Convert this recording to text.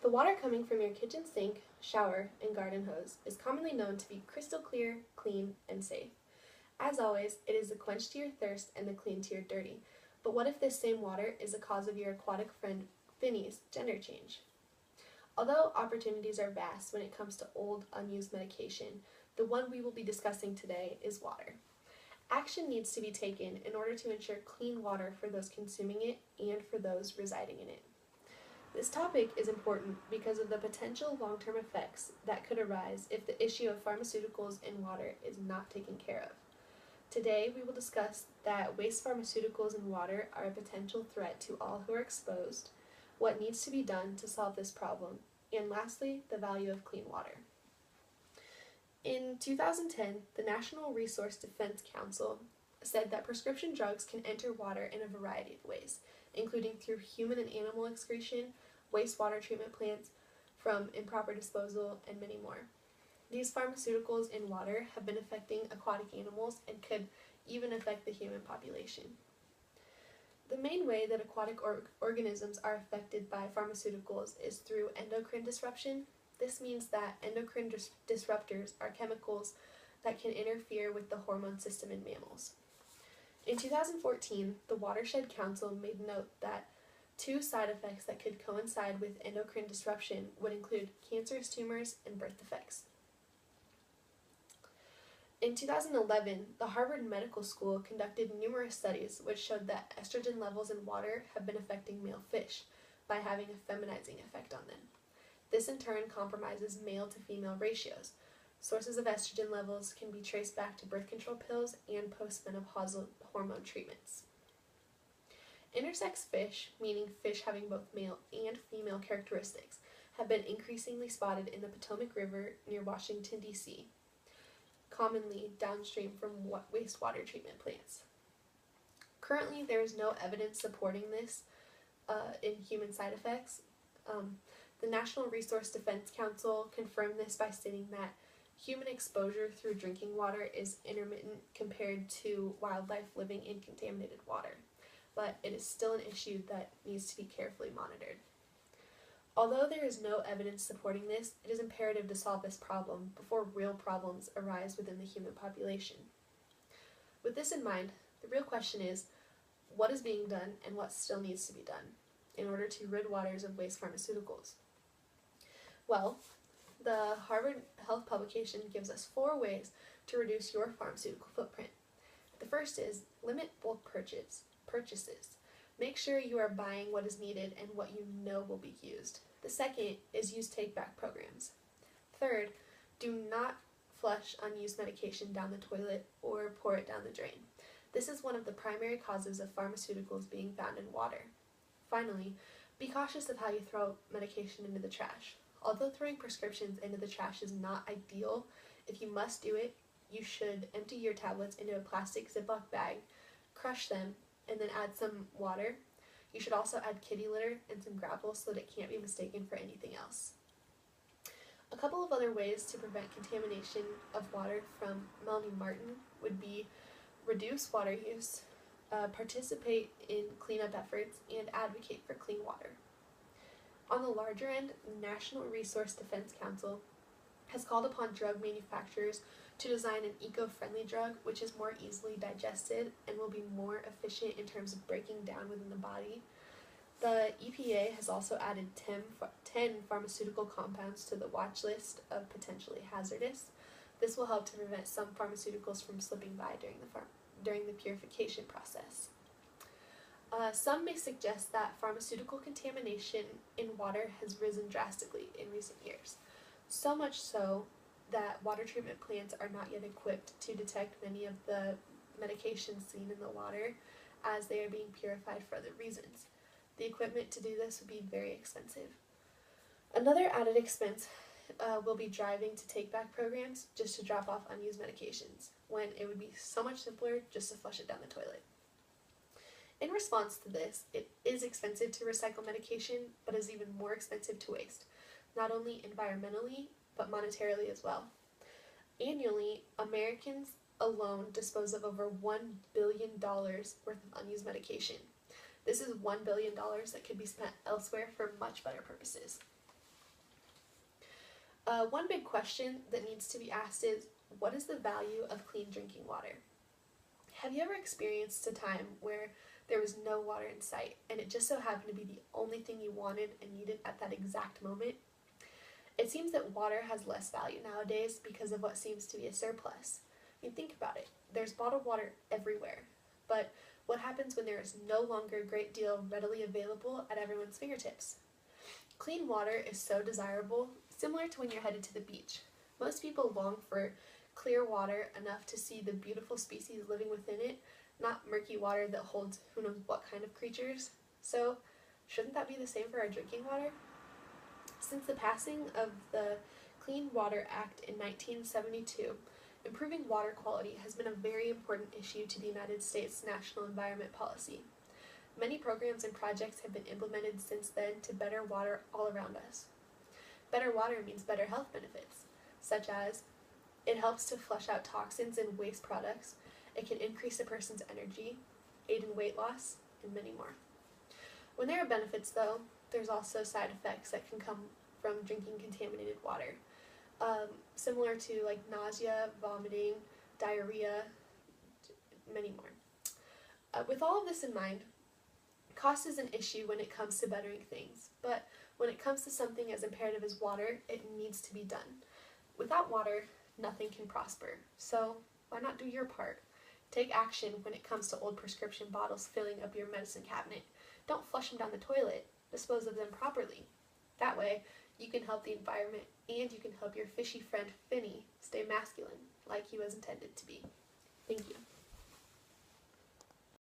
The water coming from your kitchen sink, shower, and garden hose is commonly known to be crystal clear, clean, and safe. As always, it is the quench to your thirst and the clean to your dirty. But what if this same water is the cause of your aquatic friend Finny's gender change? Although opportunities are vast when it comes to old, unused medication, the one we will be discussing today is water. Action needs to be taken in order to ensure clean water for those consuming it and for those residing in it. This topic is important because of the potential long-term effects that could arise if the issue of pharmaceuticals in water is not taken care of. Today, we will discuss that waste pharmaceuticals in water are a potential threat to all who are exposed, what needs to be done to solve this problem, and lastly, the value of clean water. In 2010, the National Resource Defense Council said that prescription drugs can enter water in a variety of ways, including through human and animal excretion, wastewater treatment plants, from improper disposal, and many more. These pharmaceuticals in water have been affecting aquatic animals and could even affect the human population. The main way that aquatic organisms are affected by pharmaceuticals is through endocrine disruption. This means that endocrine disruptors are chemicals that can interfere with the hormone system in mammals. In 2014, the Watershed Council made note that two side effects that could coincide with endocrine disruption would include cancerous tumors and birth defects. In 2011, the Harvard Medical School conducted numerous studies which showed that estrogen levels in water have been affecting male fish by having a feminizing effect on them. This in turn compromises male to female ratios. Sources of estrogen levels can be traced back to birth control pills and postmenopausal hormone treatments. Intersex fish, meaning fish having both male and female characteristics, have been increasingly spotted in the Potomac River near Washington, D.C., commonly downstream from wastewater treatment plants. Currently, there is no evidence supporting this in human side effects. The National Resource Defense Council confirmed this by stating that human exposure through drinking water is intermittent compared to wildlife living in contaminated water, but it is still an issue that needs to be carefully monitored. Although there is no evidence supporting this, it is imperative to solve this problem before real problems arise within the human population. With this in mind, the real question is, what is being done and what still needs to be done in order to rid waters of waste pharmaceuticals? Well, the Harvard Health publication gives us 4 ways to reduce your pharmaceutical footprint. The first is limit bulk purchases. Make sure you are buying what is needed and what you know will be used. The second is use take-back programs. Third, do not flush unused medication down the toilet or pour it down the drain. This is one of the primary causes of pharmaceuticals being found in water. Finally, be cautious of how you throw medication into the trash. Although throwing prescriptions into the trash is not ideal, if you must do it, you should empty your tablets into a plastic Ziploc bag, crush them, and then add some water. You should also add kitty litter and some gravel so that it can't be mistaken for anything else. A couple of other ways to prevent contamination of water from Melanie Martin would be reduce water use, participate in cleanup efforts, and advocate for clean water. On the larger end, the National Resource Defense Council has called upon drug manufacturers to design an eco-friendly drug which is more easily digested and will be more efficient in terms of breaking down within the body. The EPA has also added 10 pharmaceutical compounds to the watch list of potentially hazardous. This will help to prevent some pharmaceuticals from slipping by during the purification process. Some may suggest that pharmaceutical contamination in water has risen drastically in recent years, so much so that water treatment plants are not yet equipped to detect many of the medications seen in the water as they are being purified for other reasons. The equipment to do this would be very expensive. Another added expense will be driving to take-back programs just to drop off unused medications, when it would be so much simpler just to flush it down the toilet. In response to this, it is expensive to recycle medication, but is even more expensive to waste, not only environmentally, but monetarily as well. Annually, Americans alone dispose of over $1 billion worth of unused medication. This is $1 billion that could be spent elsewhere for much better purposes. One big question that needs to be asked is, what is the value of clean drinking water? Have you ever experienced a time where there was no water in sight and it just so happened to be the only thing you wanted and needed at that exact moment? It seems that water has less value nowadays because of what seems to be a surplus. I mean, think about it. There's bottled water everywhere, but what happens when there is no longer a great deal readily available at everyone's fingertips? Clean water is so desirable, similar to when you're headed to the beach. Most people long for clear water enough to see the beautiful species living within it, not murky water that holds who knows what kind of creatures. So, shouldn't that be the same for our drinking water? Since the passing of the Clean Water Act in 1972, improving water quality has been a very important issue to the United States national environment policy. Many programs and projects have been implemented since then to better water all around us. Better water means better health benefits, such as it helps to flush out toxins and waste products, it can increase a person's energy, aid in weight loss, and many more. When there are benefits, though, there's also side effects that can come from drinking contaminated water, similar to like nausea, vomiting, diarrhea, many more. With all of this in mind, cost is an issue when it comes to bettering things, but when it comes to something as imperative as water, it needs to be done. Without water, nothing can prosper, so why not do your part? Take action when it comes to old prescription bottles filling up your medicine cabinet. Don't flush them down the toilet. Dispose of them properly. That way, you can help the environment and you can help your fishy friend Finny stay masculine like he was intended to be. Thank you.